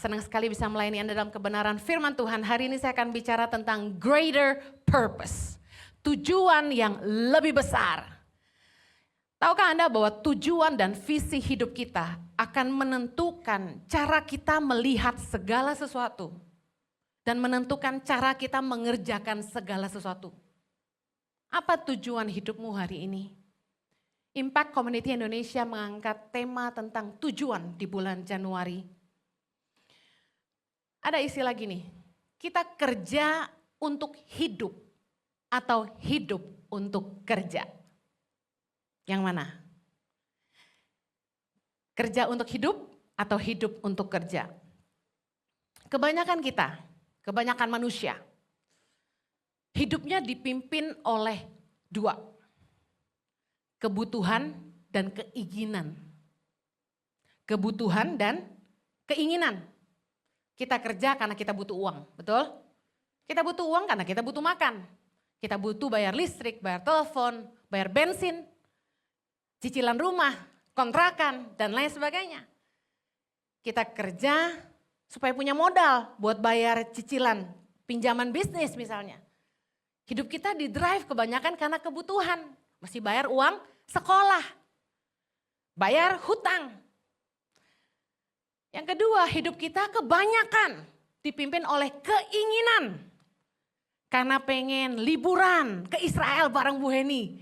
senang sekali bisa melayani Anda dalam kebenaran firman Tuhan. Hari ini saya akan bicara tentang greater purpose. Tujuan yang lebih besar. Tahukah Anda bahwa tujuan dan visi hidup kita akan menentukan cara kita melihat segala sesuatu. Dan menentukan cara kita mengerjakan segala sesuatu. Apa tujuan hidupmu hari ini? Impact Community Indonesia mengangkat tema tentang tujuan di bulan Januari. Ada istilah gini, kita kerja untuk hidup atau hidup untuk kerja. Yang mana? Kerja untuk hidup atau hidup untuk kerja? Kebanyakan kita, kebanyakan manusia, hidupnya dipimpin oleh dua. Kebutuhan dan keinginan. Kebutuhan dan keinginan. Kita kerja karena kita butuh uang, betul? Kita butuh uang karena kita butuh makan. Kita butuh bayar listrik, bayar telepon, bayar bensin, cicilan rumah, kontrakan, dan lain sebagainya. Kita kerja supaya punya modal buat bayar cicilan, pinjaman bisnis misalnya. Hidup kita di-drive kebanyakan karena kebutuhan. Mesti bayar uang sekolah, bayar hutang. Yang kedua, hidup kita kebanyakan dipimpin oleh keinginan. Karena pengen liburan ke Israel bareng Bu Heni.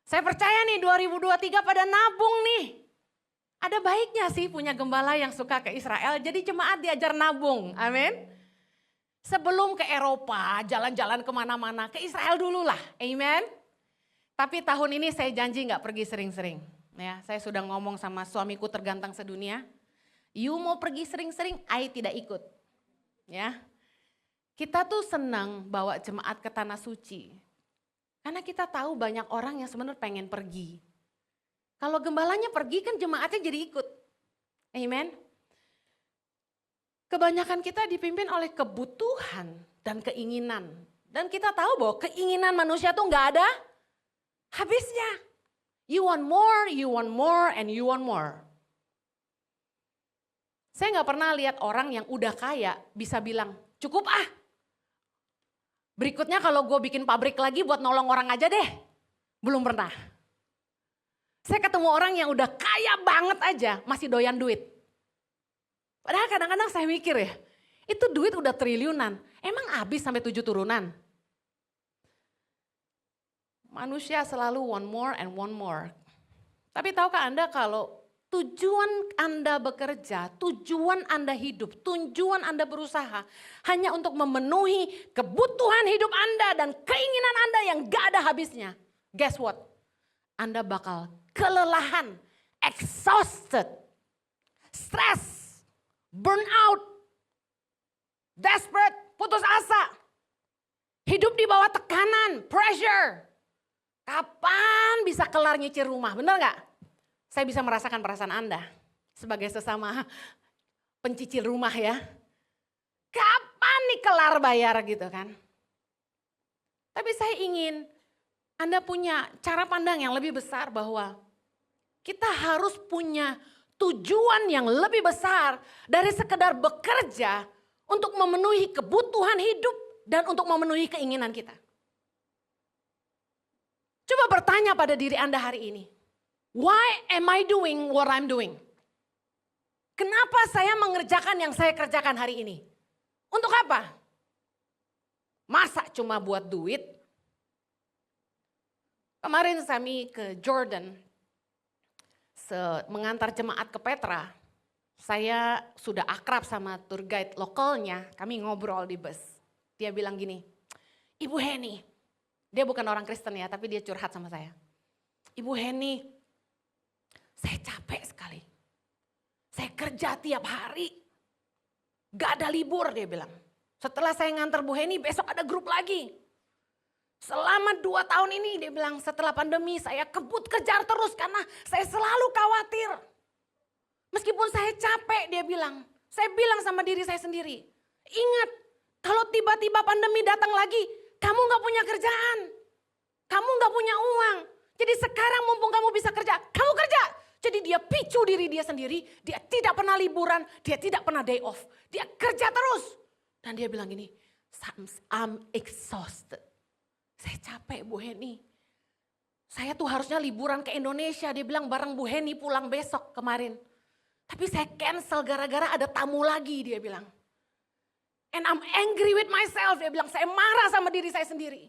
Saya percaya nih 2023 pada nabung nih. Ada baiknya sih punya gembala yang suka ke Israel, jadi jemaat diajar nabung, amin. Sebelum ke Eropa, jalan-jalan kemana-mana, ke Israel dulu lah, amin. Tapi tahun ini saya janji nggak pergi sering-sering. Ya, saya sudah ngomong sama suamiku tergantang sedunia. You mau pergi sering-sering, I tidak ikut. Ya, kita tuh senang bawa jemaat ke Tanah Suci. Karena kita tahu banyak orang yang sebenarnya pengen pergi. Kalau gembalanya pergi kan jemaatnya jadi ikut. Amen. Kebanyakan kita dipimpin oleh kebutuhan dan keinginan. Dan kita tahu bahwa keinginan manusia tuh nggak ada habisnya. You want more, and you want more. Saya nggak pernah lihat orang yang udah kaya bisa bilang, cukup ah. Berikutnya kalau gue bikin pabrik lagi buat nolong orang aja deh. Belum pernah. Saya ketemu orang yang udah kaya banget aja masih doyan duit. Padahal kadang-kadang saya mikir ya, itu duit udah triliunan. Emang habis sampai 7 turunan? Manusia selalu want more and want more. Tapi tahukah Anda kalau tujuan Anda bekerja, tujuan Anda hidup, tujuan Anda berusaha hanya untuk memenuhi kebutuhan hidup Anda dan keinginan Anda yang gak ada habisnya. Guess what? Anda bakal kelelahan, exhausted, stress, burnout, desperate, putus asa. Hidup di bawah tekanan, pressure. Kapan bisa kelar nyicil rumah, benar gak? Saya bisa merasakan perasaan Anda sebagai sesama pencicil rumah ya. Kapan nih kelar bayar gitu kan? Tapi saya ingin Anda punya cara pandang yang lebih besar bahwa kita harus punya tujuan yang lebih besar dari sekedar bekerja untuk memenuhi kebutuhan hidup dan untuk memenuhi keinginan kita. Coba bertanya pada diri Anda hari ini. Why am I doing what I'm doing? Kenapa saya mengerjakan yang saya kerjakan hari ini? Untuk apa? Masa cuma buat duit? Kemarin kami ke Jordan, mengantar jemaat ke Petra. Saya sudah akrab sama tour guide lokalnya, kami ngobrol di bus. Dia bilang gini, Ibu Heni, dia bukan orang Kristen ya, tapi dia curhat sama saya. Ibu Heni, saya capek sekali. Saya kerja tiap hari. Gak ada libur dia bilang. Setelah saya nganter Bu Heni, besok ada grup lagi. Selama 2 tahun ini dia bilang setelah pandemi saya kebut kejar terus karena saya selalu khawatir. Meskipun saya capek dia bilang. Saya bilang sama diri saya sendiri. Ingat kalau tiba-tiba pandemi datang lagi, kamu gak punya kerjaan. Kamu gak punya uang. Jadi sekarang mumpung kamu bisa kerja, kamu kerja. Jadi dia picu diri dia sendiri, dia tidak pernah liburan, dia tidak pernah day off. Dia kerja terus. Dan dia bilang gini, I'm exhausted. Saya capek Bu Heni. Saya tuh harusnya liburan ke Indonesia. Dia bilang bareng Bu Heni pulang besok kemarin. Tapi saya cancel gara-gara ada tamu lagi dia bilang. And I'm angry with myself. Dia bilang saya marah sama diri saya sendiri.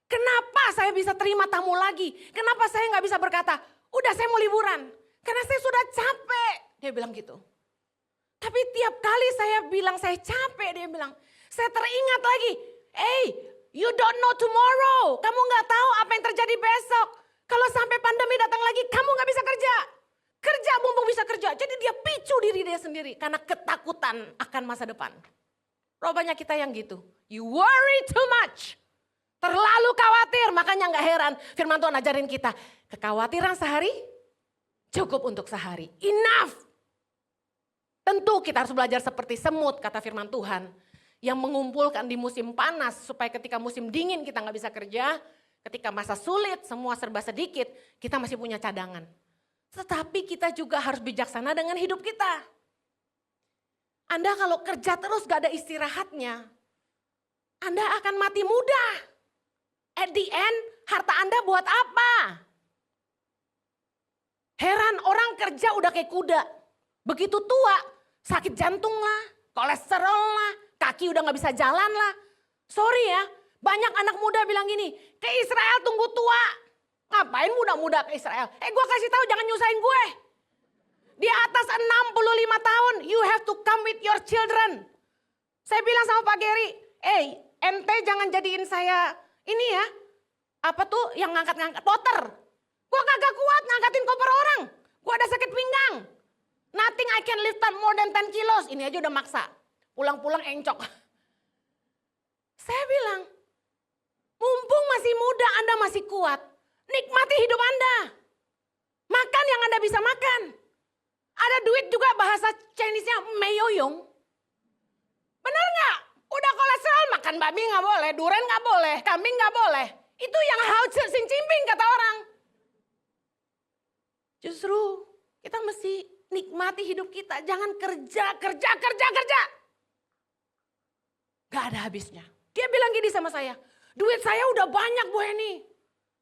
Kenapa saya bisa terima tamu lagi? Kenapa saya gak bisa berkata, udah saya mau liburan. Karena saya sudah capek. Dia bilang gitu. Tapi tiap kali saya bilang saya capek, dia bilang, saya teringat lagi. Hey, you don't know tomorrow. Kamu gak tahu apa yang terjadi besok. Kalau sampai pandemi datang lagi, kamu gak bisa kerja. Kerja mumpung bisa kerja. Jadi dia picu diri dia sendiri. Karena ketakutan akan masa depan. Banyak kita yang gitu. You worry too much. Terlalu khawatir. Makanya gak heran firman Tuhan ajarin kita. Kekhawatiran sehari cukup untuk sehari. Enough. Tentu kita harus belajar seperti semut kata firman Tuhan. Yang mengumpulkan di musim panas supaya ketika musim dingin kita gak bisa kerja. Ketika masa sulit semua serba sedikit kita masih punya cadangan. Tetapi kita juga harus bijaksana dengan hidup kita. Anda kalau kerja terus gak ada istirahatnya. Anda akan mati muda. At the end harta Anda buat apa? Heran orang kerja udah kayak kuda. Begitu tua, sakit jantung lah, kolesterol lah, kaki udah gak bisa jalan lah. Sorry ya, banyak anak muda bilang gini, ke Israel tunggu tua. Ngapain muda-muda ke Israel? Gue kasih tahu jangan nyusahin gue. Di atas 65 tahun, you have to come with your children. Saya bilang sama Pak Geri, ente jangan jadiin saya ini ya, apa tuh yang ngangkat-ngangkat, potter. Gue kagak kuat ngangkatin koper orang. Gue ada sakit pinggang. Nothing I can lift up more than 10 kilos. Ini aja udah maksa. Pulang-pulang encok. Saya bilang, mumpung masih muda Anda masih kuat. Nikmati hidup Anda. Makan yang Anda bisa makan. Ada duit juga bahasa Chinese-nya meyoyong. Benar gak? Udah kolesterol makan babi gak boleh, durian gak boleh, kambing gak boleh. Itu yang hao sing cimping kata orang. Justru kita mesti nikmati hidup kita. Jangan kerja. Gak ada habisnya. Dia bilang gini sama saya. Duit saya udah banyak Bu Heni.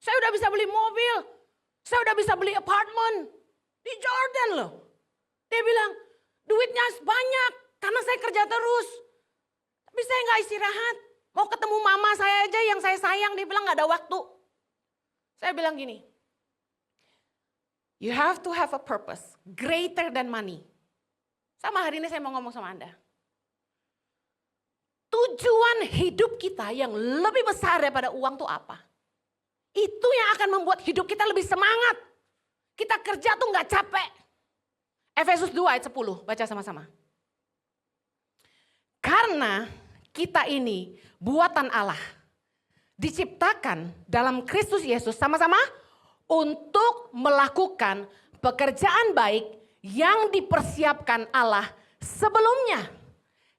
Saya udah bisa beli mobil. Saya udah bisa beli apartemen. Di Jordan loh. Dia bilang duitnya banyak. Karena saya kerja terus. Tapi saya gak istirahat. Mau ketemu mama saya aja yang saya sayang. Dia bilang gak ada waktu. Saya bilang gini. You have to have a purpose greater than money. Sama hari ini saya mau ngomong sama Anda. Tujuan hidup kita yang lebih besar daripada uang itu apa? Itu yang akan membuat hidup kita lebih semangat. Kita kerja tuh gak capek. Efesus 2 ayat 10, baca sama-sama. Karena kita ini buatan Allah. Diciptakan dalam Kristus Yesus sama-sama. Untuk melakukan pekerjaan baik yang dipersiapkan Allah sebelumnya.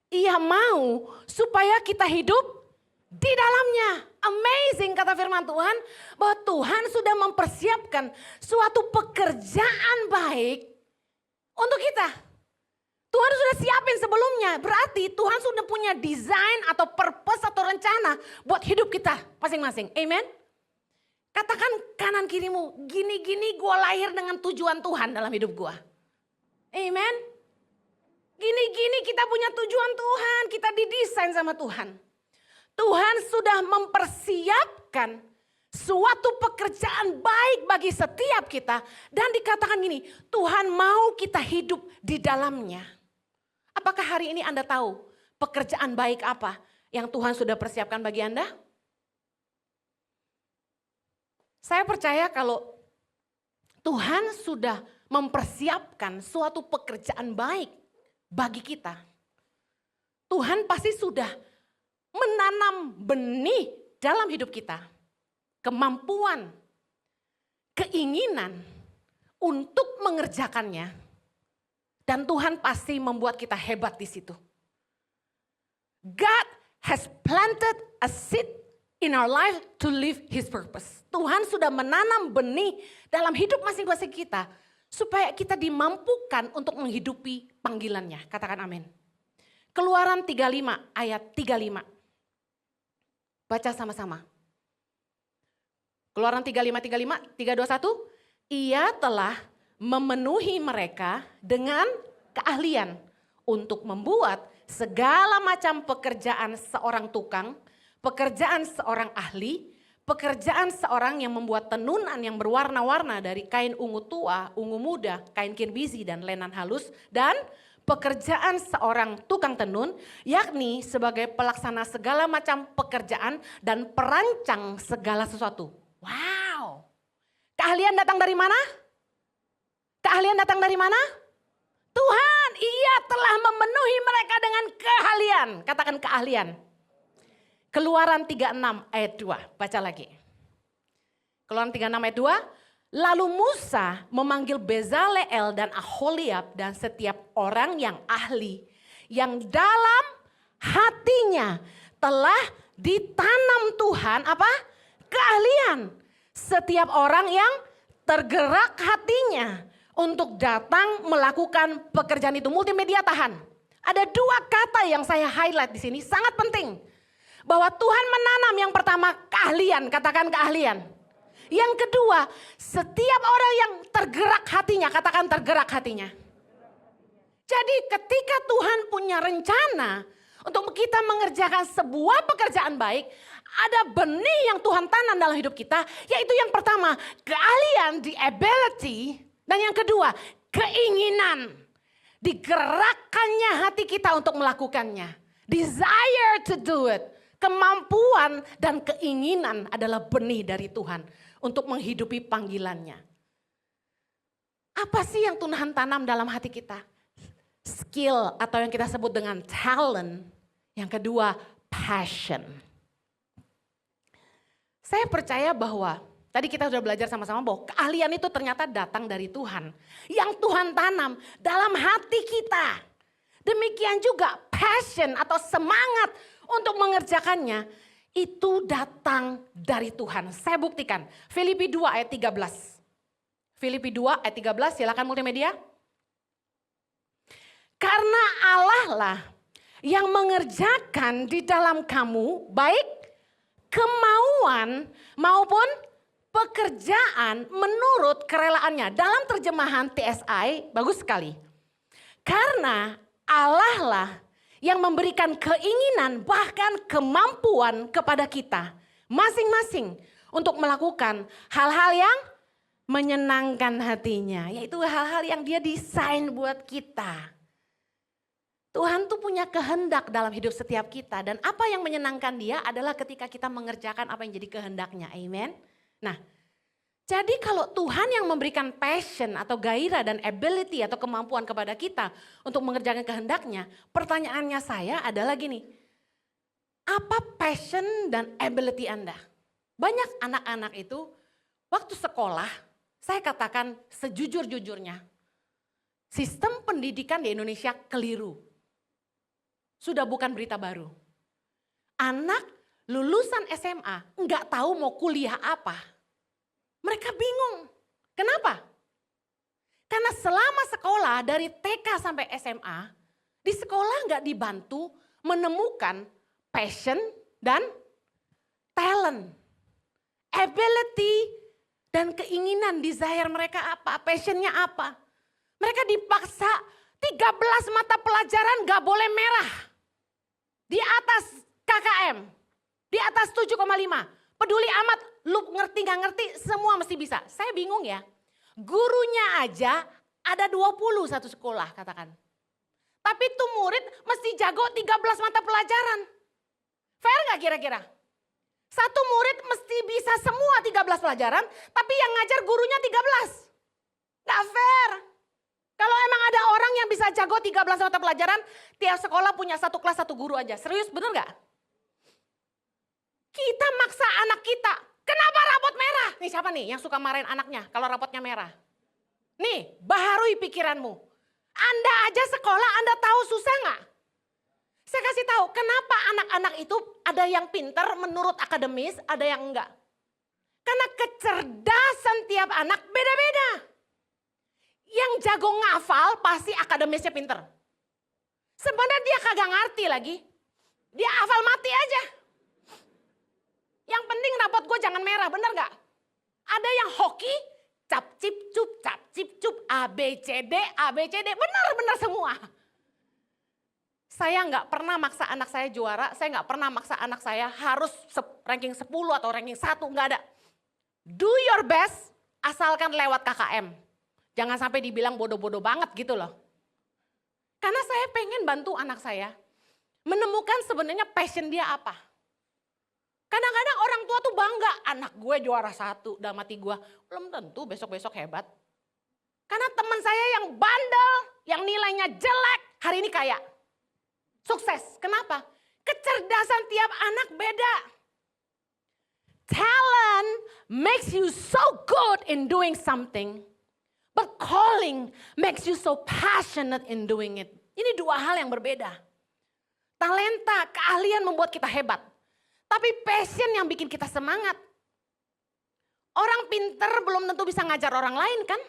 Ia mau supaya kita hidup di dalamnya. Amazing kata firman Tuhan. Bahwa Tuhan sudah mempersiapkan suatu pekerjaan baik untuk kita. Tuhan sudah siapin sebelumnya. Berarti Tuhan sudah punya desain atau purpose atau rencana buat hidup kita masing-masing. Amen. Katakan kanan kirimu, gini-gini gue lahir dengan tujuan Tuhan dalam hidup gue. Amen. Gini-gini kita punya tujuan Tuhan, kita didesain sama Tuhan. Tuhan sudah mempersiapkan suatu pekerjaan baik bagi setiap kita. Dan dikatakan gini, Tuhan mau kita hidup di dalamnya. Apakah hari ini Anda tahu pekerjaan baik apa yang Tuhan sudah persiapkan bagi Anda? Saya percaya kalau Tuhan sudah mempersiapkan suatu pekerjaan baik bagi kita. Tuhan pasti sudah menanam benih dalam hidup kita. Kemampuan, keinginan untuk mengerjakannya. Dan Tuhan pasti membuat kita hebat di situ. God has planted a seed in our life to live His purpose. Tuhan sudah menanam benih dalam hidup masing-masing kita supaya kita dimampukan untuk menghidupi panggilannya. Katakan amin. Keluaran 35 ayat 35. Baca sama-sama. Keluaran 35, 3, 2, 1. Ia telah memenuhi mereka dengan keahlian untuk membuat segala macam pekerjaan seorang tukang, pekerjaan seorang ahli, pekerjaan seorang yang membuat tenunan yang berwarna-warna dari kain ungu tua, ungu muda, kain kirmizi dan lenan halus, dan pekerjaan seorang tukang tenun, yakni sebagai pelaksana segala macam pekerjaan dan perancang segala sesuatu. Wow. Keahlian datang dari mana? Keahlian datang dari mana? Tuhan, ia telah memenuhi mereka dengan keahlian. Katakan keahlian. Keluaran 36 ayat 2, baca lagi. Keluaran 36 ayat 2. Lalu Musa memanggil Bezaleel dan Aholiab dan setiap orang yang ahli, yang dalam hatinya telah ditanam Tuhan apa? Keahlian. Setiap orang yang tergerak hatinya untuk datang melakukan pekerjaan itu. Multimedia tahan. Ada dua kata yang saya highlight di sini sangat penting. Bahwa Tuhan menanam yang pertama keahlian, katakan keahlian. Yang kedua, setiap orang yang tergerak hatinya, katakan tergerak hatinya. Jadi ketika Tuhan punya rencana untuk kita mengerjakan sebuah pekerjaan baik, ada benih yang Tuhan tanam dalam hidup kita, yaitu yang pertama, keahlian, the ability, dan yang kedua, keinginan. Digerakkannya hati kita untuk melakukannya. Desire to do it. Kemampuan dan keinginan adalah benih dari Tuhan untuk menghidupi panggilannya. Apa sih yang Tuhan tanam dalam hati kita? Skill atau yang kita sebut dengan talent. Yang kedua, passion. Saya percaya bahwa tadi kita sudah belajar sama-sama bahwa keahlian itu ternyata datang dari Tuhan. Yang Tuhan tanam dalam hati kita. Demikian juga passion atau semangat untuk mengerjakannya itu datang dari Tuhan. Saya buktikan. Filipi 2 ayat 13. Filipi 2 ayat 13, silakan multimedia. Karena Allah lah yang mengerjakan di dalam kamu baik kemauan maupun pekerjaan menurut kerelaannya. Dalam terjemahan TSI, bagus sekali. Karena Allah lah yang memberikan keinginan bahkan kemampuan kepada kita masing-masing untuk melakukan hal-hal yang menyenangkan hatinya. Yaitu hal-hal yang dia desain buat kita. Tuhan tuh punya kehendak dalam hidup setiap kita. Dan apa yang menyenangkan dia adalah ketika kita mengerjakan apa yang jadi kehendaknya. Amen. Nah, jadi kalau Tuhan yang memberikan passion atau gairah dan ability atau kemampuan kepada kita untuk mengerjakan kehendaknya. Pertanyaannya saya adalah gini. Apa passion dan ability Anda? Banyak anak-anak itu waktu sekolah, saya katakan sejujur-jujurnya. Sistem pendidikan di Indonesia keliru. Sudah bukan berita baru. Anak lulusan SMA nggak tahu mau kuliah apa. Mereka bingung. Kenapa? Karena selama sekolah dari TK sampai SMA, di sekolah nggak dibantu menemukan passion dan talent. Ability dan keinginan, desire mereka apa, passionnya apa. Mereka dipaksa 13 mata pelajaran nggak boleh merah. Di atas KKM, di atas 7,5. Peduli amat, lu ngerti gak ngerti, semua mesti bisa. Saya bingung ya, gurunya aja ada 20 satu sekolah katakan. Tapi tuh murid mesti jago 13 mata pelajaran. Fair gak kira-kira? Satu murid mesti bisa semua 13 pelajaran, tapi yang ngajar gurunya 13. Gak fair. Kalau emang ada orang yang bisa jago 13 mata pelajaran, tiap sekolah punya satu kelas satu guru aja. Serius bener gak? Kita maksa anak kita. Kenapa rapot merah? Nih siapa nih yang suka marahin anaknya kalau rapotnya merah? Nih baharui pikiranmu. Anda aja sekolah Anda tahu susah gak? Saya kasih tahu kenapa anak-anak itu ada yang pinter menurut akademis, ada yang enggak. Karena kecerdasan tiap anak beda-beda. Yang jago ngafal pasti akademisnya pinter. Sebenarnya dia kagak ngerti lagi. Dia hafal mati aja. Yang penting rapot gue jangan merah, bener gak? Ada yang hoki, cap cip cup, A B C D, bener semua. Saya nggak pernah maksa anak saya juara, saya nggak pernah maksa anak saya harus ranking 10 atau ranking 1, nggak ada. Do your best, asalkan lewat KKM. Jangan sampai dibilang bodoh-bodoh banget gitu loh. Karena saya pengen bantu anak saya menemukan sebenarnya passion dia apa. Kadang-kadang orang tua tuh bangga, anak gue juara 1 dalam hati gue. Belum tentu besok-besok hebat. Karena teman saya yang bandel, yang nilainya jelek, hari ini kaya. Sukses, kenapa? Kecerdasan tiap anak beda. Talent makes you so good in doing something. But calling makes you so passionate in doing it. Ini dua hal yang berbeda. Talenta, keahlian membuat kita hebat. Tapi passion yang bikin kita semangat. Orang pinter belum tentu bisa ngajar orang lain kan?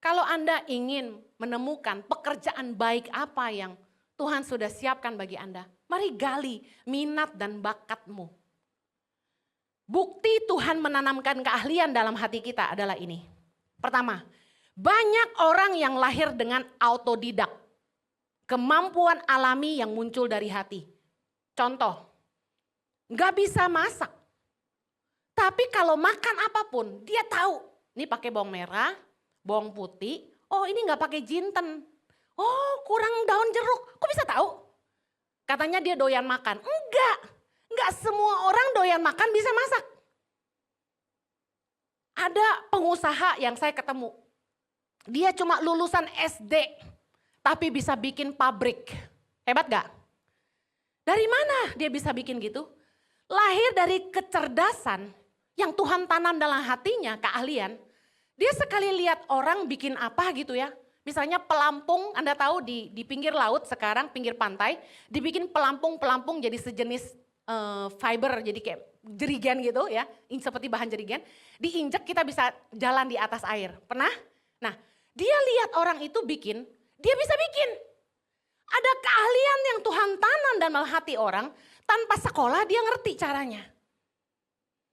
Kalau Anda ingin menemukan pekerjaan baik apa yang Tuhan sudah siapkan bagi Anda, mari gali minat dan bakatmu. Bukti Tuhan menanamkan keahlian dalam hati kita adalah ini. Pertama, banyak orang yang lahir dengan autodidak. Kemampuan alami yang muncul dari hati. Contoh, gak bisa masak. Tapi kalau makan apapun, dia tahu. Ini pakai bawang merah, bawang putih. Oh ini gak pakai jinten. Oh kurang daun jeruk. Kok bisa tahu? Katanya dia doyan makan. Enggak semua orang doyan makan bisa masak. Ada pengusaha yang saya ketemu. Dia cuma lulusan SD. Tapi bisa bikin pabrik. Hebat gak? Dari mana dia bisa bikin gitu? Lahir dari kecerdasan yang Tuhan tanam dalam hatinya, keahlian. Dia sekali lihat orang bikin apa gitu ya. Misalnya pelampung, Anda tahu di pinggir laut sekarang, pinggir pantai. Dibikin pelampung-pelampung jadi sejenis fiber, jadi kayak jerigen gitu ya. Seperti bahan jerigen. Diinjek kita bisa jalan di atas air. Pernah? Nah dia lihat orang itu bikin, dia bisa bikin. Ada keahlian yang Tuhan tanam dalam hati orang, tanpa sekolah dia ngerti caranya.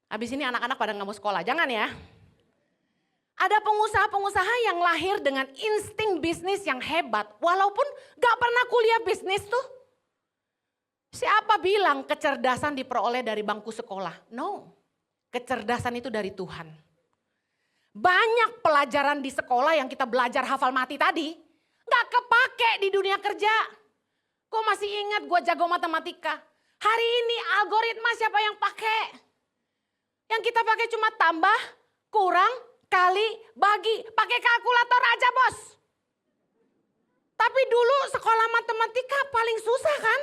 Habis ini anak-anak pada nggak mau sekolah, jangan ya. Ada pengusaha-pengusaha yang lahir dengan insting bisnis yang hebat, walaupun gak pernah kuliah bisnis tuh. Siapa bilang kecerdasan diperoleh dari bangku sekolah? No, kecerdasan itu dari Tuhan. Banyak pelajaran di sekolah yang kita belajar hafal mati tadi, gak kepake di dunia kerja. Gue masih ingat gue jago matematika. Hari ini algoritma siapa yang pakai? Yang kita pakai cuma tambah, kurang, kali, bagi, pakai kalkulator aja bos. Tapi dulu sekolah matematika paling susah kan?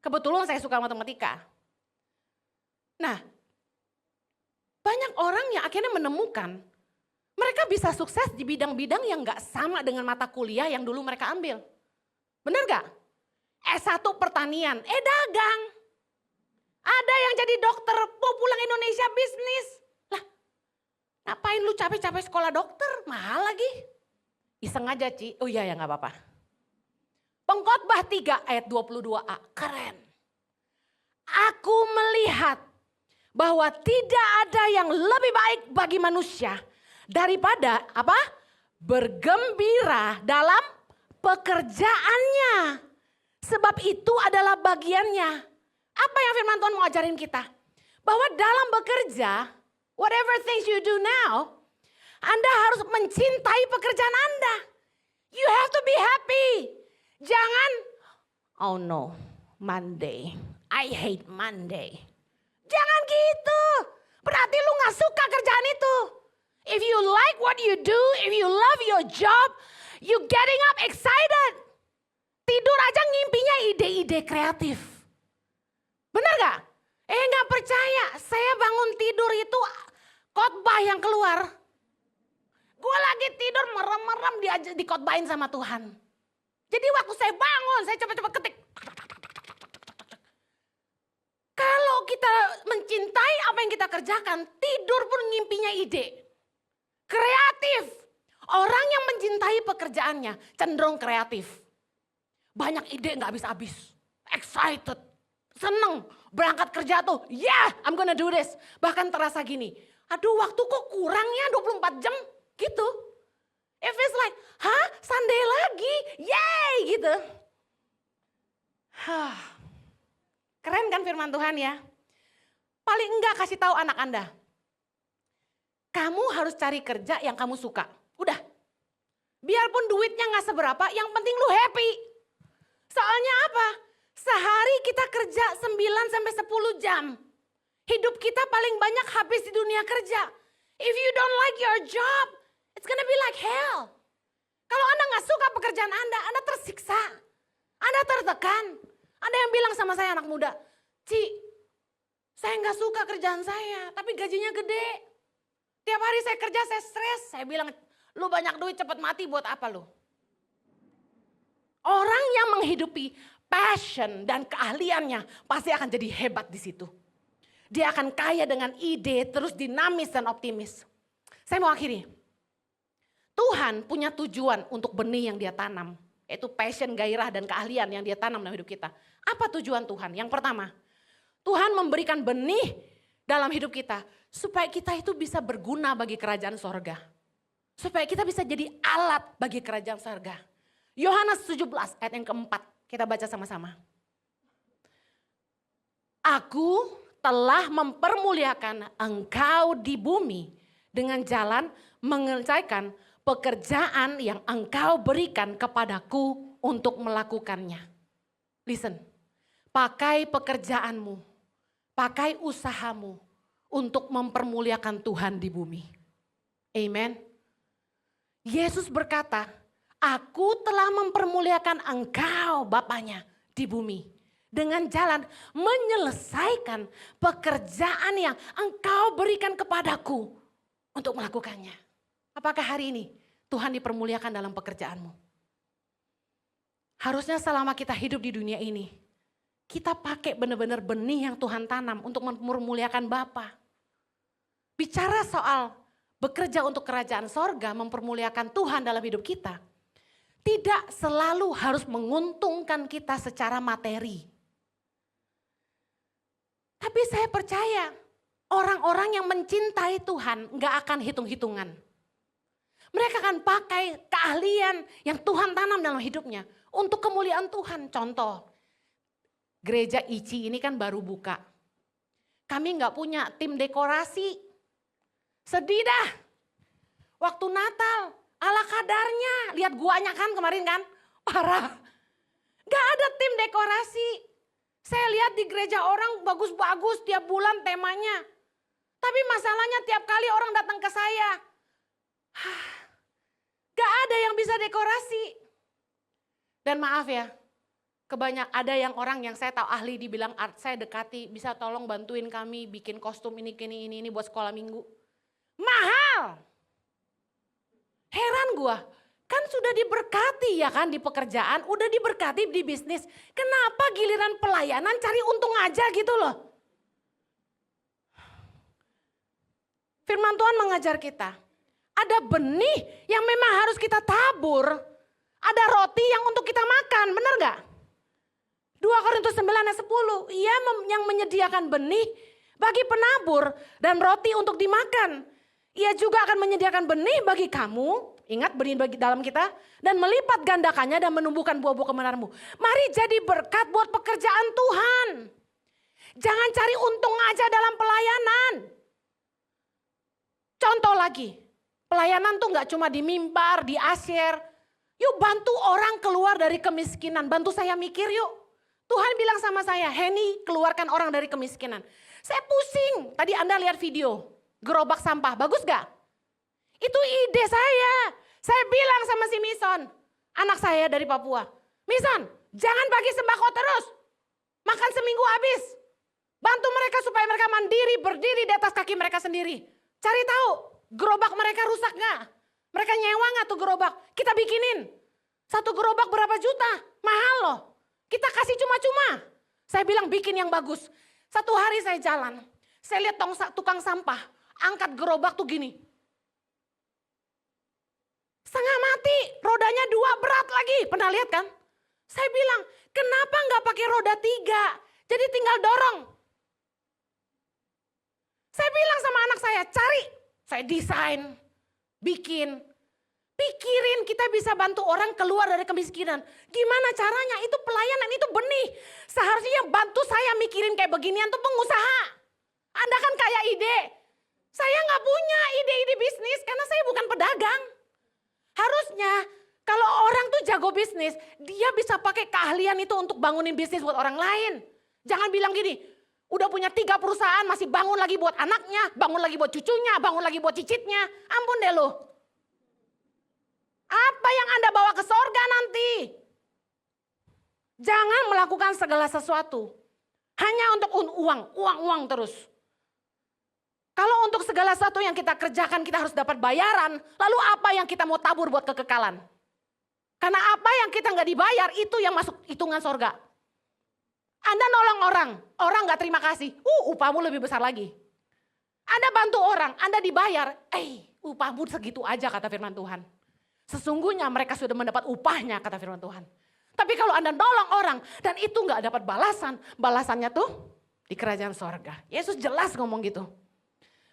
Kebetulan saya suka matematika. Nah, banyak orang yang akhirnya menemukan mereka bisa sukses di bidang-bidang yang gak sama dengan mata kuliah yang dulu mereka ambil. Bener gak? S1 pertanian, dagang. Ada yang jadi dokter, mau pulang Indonesia bisnis. Lah, ngapain lu capek-capek sekolah dokter? Mahal lagi. Iseng aja Ci, oh iya ya gak apa-apa. Pengkhotbah 3 ayat 22a, keren. Aku melihat bahwa tidak ada yang lebih baik bagi manusia daripada apa? Bergembira dalam pekerjaannya. Sebab itu adalah bagiannya. Apa yang firman Tuhan mau ajarin kita? Bahwa dalam bekerja, whatever things you do now, Anda harus mencintai pekerjaan Anda. You have to be happy. Jangan, oh no, Monday. I hate Monday. Jangan gitu. Berarti lu gak suka kerjaan itu. If you like what you do, if you love your job, you getting up excited. Tidur aja ngimpinya ide-ide kreatif. Bener gak? Gak percaya, saya bangun tidur itu khotbah yang keluar. Gue lagi tidur merem-merem dikhotbahin sama Tuhan. Jadi waktu saya bangun, saya cepet-cepet ketik. Kalau kita mencintai apa yang kita kerjakan, tidur pun ngimpinya ide. Kreatif. Orang yang mencintai pekerjaannya cenderung kreatif. Banyak ide gak habis-habis. Excited. Seneng. Berangkat kerja tuh, yeah, I'm gonna do this. Bahkan terasa gini, aduh waktu kok kurang ya 24 jam gitu. It feels like, Sunday lagi, yay gitu. Keren kan firman Tuhan ya. Paling enggak kasih tahu anak Anda. Kamu harus cari kerja yang kamu suka. Udah. Biarpun duitnya gak seberapa, yang penting lu happy. Soalnya apa? Sehari kita kerja 9 sampai 10 jam. Hidup kita paling banyak habis di dunia kerja. If you don't like your job, it's gonna be like hell. Kalau Anda gak suka pekerjaan Anda tersiksa. Anda tertekan. Ada yang bilang sama saya anak muda, Ci, saya gak suka kerjaan saya, tapi gajinya gede. Tiap hari saya kerja, saya stres. Saya bilang, lu banyak duit cepet mati buat apa lu? Orang yang menghidupi passion dan keahliannya pasti akan jadi hebat di situ. Dia akan kaya dengan ide, terus dinamis dan optimis. Saya mau akhiri. Tuhan punya tujuan untuk benih yang dia tanam. Yaitu passion, gairah, dan keahlian yang dia tanam dalam hidup kita. Apa tujuan Tuhan? Yang pertama, Tuhan memberikan benih dalam hidup kita. Supaya kita itu bisa berguna bagi kerajaan sorga. Supaya kita bisa jadi alat bagi kerajaan sorga. Yohanes 17 ayat yang keempat. Kita baca sama-sama. Aku telah mempermuliakan engkau di bumi dengan jalan mengerjakan pekerjaan yang engkau berikan kepadaku untuk melakukannya. Listen, pakai pekerjaanmu, pakai usahamu untuk mempermuliakan Tuhan di bumi. Amen. Yesus berkata, aku telah mempermuliakan engkau Bapaknya di bumi. Dengan jalan menyelesaikan pekerjaan yang engkau berikan kepadaku untuk melakukannya. Apakah hari ini Tuhan dipermuliakan dalam pekerjaanmu? Harusnya selama kita hidup di dunia ini, kita pakai benar-benar benih yang Tuhan tanam untuk mempermuliakan Bapa. Bicara soal bekerja untuk kerajaan sorga, mempermuliakan Tuhan dalam hidup kita. Tidak selalu harus menguntungkan kita secara materi. Tapi saya percaya orang-orang yang mencintai Tuhan gak akan hitung-hitungan. Mereka akan pakai keahlian yang Tuhan tanam dalam hidupnya untuk kemuliaan Tuhan. Contoh, gereja ICI ini kan baru buka. Kami gak punya tim dekorasi. Sedih dah. Waktu Natal, ala kadarnya. Lihat guanya kan kemarin kan, parah. Gak ada tim dekorasi. Saya lihat di gereja orang bagus-bagus tiap bulan temanya. Tapi masalahnya tiap kali orang datang ke saya. Gak ada yang bisa dekorasi. Dan maaf ya, ada yang orang yang saya tahu ahli dibilang art, saya dekati, bisa tolong bantuin kami bikin kostum ini buat sekolah minggu. Mahal. Heran gua. Kan sudah diberkati ya kan di pekerjaan, udah diberkati di bisnis. Kenapa giliran pelayanan cari untung aja gitu loh. Firman Tuhan mengajar kita. Ada benih yang memang harus kita tabur. Ada roti yang untuk kita makan, benar gak? 2 Korintus 9 ayat 10. Ia yang menyediakan benih bagi penabur dan roti untuk dimakan. Ia juga akan menyediakan benih bagi kamu. Ingat benih bagi dalam kita. Dan melipat gandakannya dan menumbuhkan buah-buah kebenaranmu. Mari jadi berkat buat pekerjaan Tuhan. Jangan cari untung aja dalam pelayanan. Contoh lagi. Pelayanan tuh gak cuma di mimbar, di asyir. Yuk bantu orang keluar dari kemiskinan. Bantu saya mikir yuk. Tuhan bilang sama saya, Henny keluarkan orang dari kemiskinan. Saya pusing. Tadi Anda lihat video. Gerobak sampah, bagus gak? Itu ide saya. Saya bilang sama si Mison, anak saya dari Papua. Mison, jangan bagi sembako terus. Makan seminggu habis. Bantu mereka supaya mereka mandiri, berdiri di atas kaki mereka sendiri. Cari tahu, gerobak mereka rusak gak? Mereka nyewa gak tuh gerobak? Kita bikinin. 1 gerobak berapa juta? Mahal loh. Kita kasih cuma-cuma. Saya bilang bikin yang bagus. Satu hari saya jalan, saya lihat tukang sampah, angkat gerobak tuh gini. Setengah mati, rodanya 2 berat lagi. Pernah lihat kan? Saya bilang, kenapa nggak pakai roda 3? Jadi tinggal dorong. Saya bilang sama anak saya, cari. Saya desain, bikin. Pikirin kita bisa bantu orang keluar dari kemiskinan. Gimana caranya? Itu pelayanan, itu benih. Seharusnya yang bantu saya mikirin kayak beginian tuh pengusaha. Anda kan kaya ide. Saya nggak punya ide-ide bisnis karena saya bukan pedagang. Harusnya kalau orang tuh jago bisnis, dia bisa pakai keahlian itu untuk bangunin bisnis buat orang lain. Jangan bilang gini, udah punya 3 perusahaan masih bangun lagi buat anaknya, bangun lagi buat cucunya, bangun lagi buat cicitnya. Ampun deh lo. Apa yang Anda bawa ke sorga nanti? Jangan melakukan segala sesuatu hanya untuk uang terus. Kalau untuk segala sesuatu yang kita kerjakan kita harus dapat bayaran, lalu apa yang kita mau tabur buat kekekalan? Karena apa yang kita nggak dibayar itu yang masuk hitungan sorga. Anda nolong orang nggak terima kasih, upahmu lebih besar lagi. Anda bantu orang, Anda dibayar, upahmu segitu aja kata firman Tuhan. Sesungguhnya mereka sudah mendapat upahnya kata firman Tuhan. Tapi kalau Anda nolong orang dan itu nggak dapat balasan, balasannya tuh di kerajaan sorga. Yesus jelas ngomong gitu.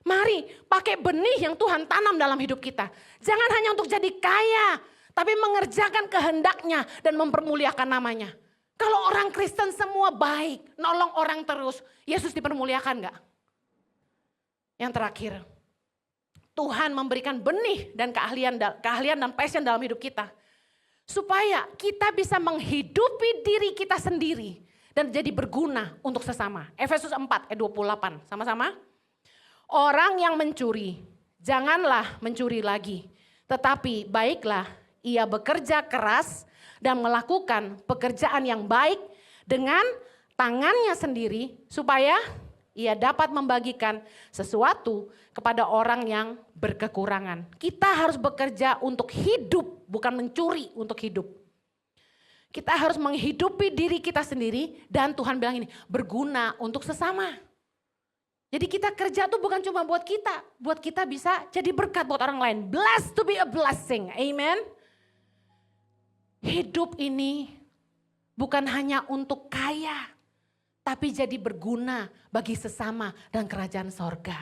Mari pakai benih yang Tuhan tanam dalam hidup kita. Jangan hanya untuk jadi kaya, tapi mengerjakan kehendaknya dan mempermuliakan namanya. Kalau orang Kristen semua baik, nolong orang terus, Yesus dipermuliakan gak? Yang terakhir, Tuhan memberikan benih dan keahlian dan passion dalam hidup kita. Supaya kita bisa menghidupi diri kita sendiri dan jadi berguna untuk sesama. Efesus 4 ayat 28, sama-sama. Orang yang mencuri, janganlah mencuri lagi. Tetapi baiklah ia bekerja keras dan melakukan pekerjaan yang baik dengan tangannya sendiri supaya ia dapat membagikan sesuatu kepada orang yang berkekurangan. Kita harus bekerja untuk hidup, bukan mencuri untuk hidup. Kita harus menghidupi diri kita sendiri dan Tuhan bilang ini, berguna untuk sesama. Jadi kita kerja tuh bukan cuma buat kita bisa jadi berkat buat orang lain. Blessed to be a blessing, amen. Hidup ini bukan hanya untuk kaya, tapi jadi berguna bagi sesama dan kerajaan sorga.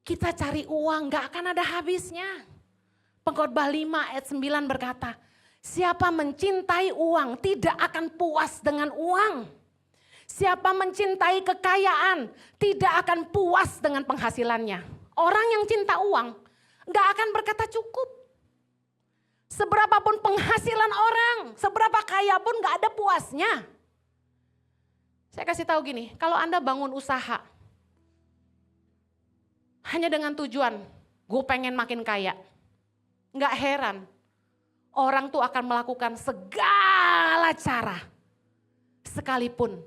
Kita cari uang gak akan ada habisnya. Pengkhotbah 5 ayat 9 berkata, siapa mencintai uang tidak akan puas dengan uang. Siapa mencintai kekayaan tidak akan puas dengan penghasilannya. Orang yang cinta uang gak akan berkata cukup. Seberapapun penghasilan orang, seberapa kaya pun gak ada puasnya. Saya kasih tahu gini, kalau Anda bangun usaha hanya dengan tujuan gue pengen makin kaya, gak heran orang tuh akan melakukan segala cara sekalipun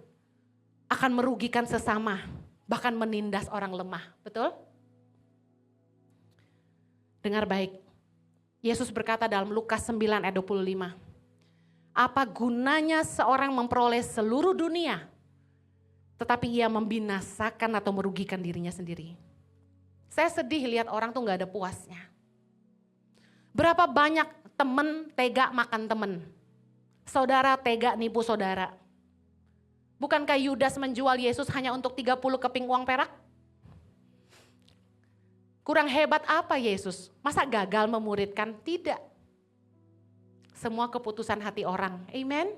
akan merugikan sesama, bahkan menindas orang lemah, betul? Dengar baik, Yesus berkata dalam Lukas 9 ayat 25, apa gunanya seorang memperoleh seluruh dunia, tetapi ia membinasakan atau merugikan dirinya sendiri. Saya sedih lihat orang tuh gak ada puasnya. Berapa banyak temen tega makan temen, saudara tega nipu saudara. Bukankah Yudas menjual Yesus hanya untuk 30 keping uang perak? Kurang hebat apa Yesus? Masa gagal memuridkan? Tidak. Semua keputusan hati orang. Amen.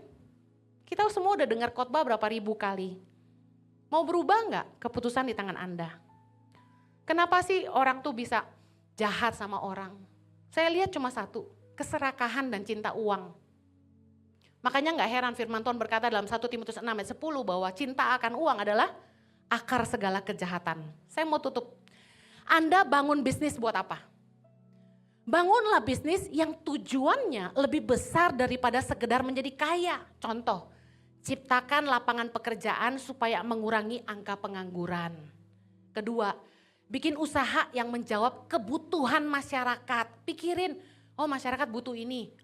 Kita semua udah dengar khotbah berapa ribu kali. Mau berubah enggak keputusan di tangan Anda? Kenapa sih orang tuh bisa jahat sama orang? Saya lihat cuma satu, keserakahan dan cinta uang. Makanya gak heran firman Tuhan berkata dalam 1 Timotius 6 ayat 10 bahwa cinta akan uang adalah akar segala kejahatan. Saya mau tutup. Anda bangun bisnis buat apa? Bangunlah bisnis yang tujuannya lebih besar daripada sekedar menjadi kaya. Contoh, ciptakan lapangan pekerjaan supaya mengurangi angka pengangguran. Kedua, bikin usaha yang menjawab kebutuhan masyarakat. Pikirin, oh masyarakat butuh ini,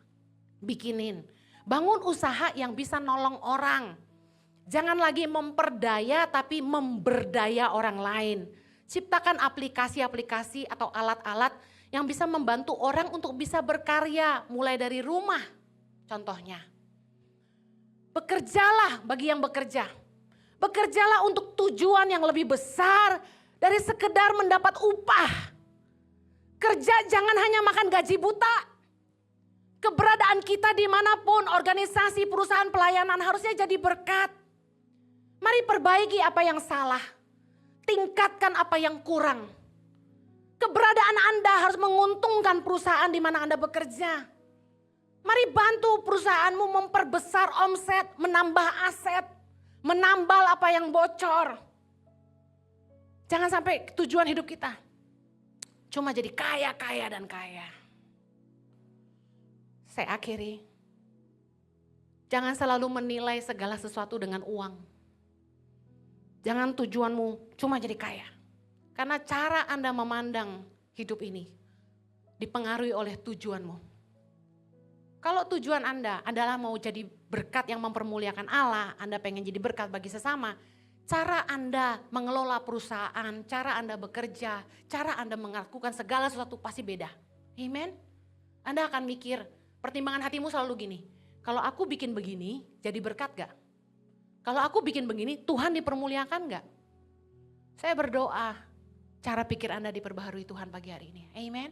bikinin. Bangun usaha yang bisa nolong orang. Jangan lagi memperdaya tapi memberdaya orang lain. Ciptakan aplikasi-aplikasi atau alat-alat yang bisa membantu orang untuk bisa berkarya mulai dari rumah. Contohnya, bekerjalah bagi yang bekerja. Bekerjalah untuk tujuan yang lebih besar dari sekedar mendapat upah. Kerja jangan hanya makan gaji buta. Keberadaan kita dimanapun, organisasi, perusahaan, pelayanan harusnya jadi berkat. Mari perbaiki apa yang salah. Tingkatkan apa yang kurang. Keberadaan Anda harus menguntungkan perusahaan di mana Anda bekerja. Mari bantu perusahaanmu memperbesar omset, menambah aset, menambal apa yang bocor. Jangan sampai tujuan hidup kita cuma jadi kaya, kaya, dan kaya. Saya akhiri. Jangan selalu menilai segala sesuatu dengan uang. Jangan tujuanmu cuma jadi kaya. Karena cara Anda memandang hidup ini dipengaruhi oleh tujuanmu. Kalau tujuan Anda adalah mau jadi berkat yang mempermuliakan Allah, Anda pengen jadi berkat bagi sesama, cara Anda mengelola perusahaan, cara Anda bekerja, cara Anda melakukan segala sesuatu pasti beda. Amen. Anda akan mikir, pertimbangan hatimu selalu gini, kalau aku bikin begini jadi berkat gak? Kalau aku bikin begini Tuhan dipermuliakan gak? Saya berdoa cara pikir Anda diperbaharui Tuhan pagi hari ini. Amen.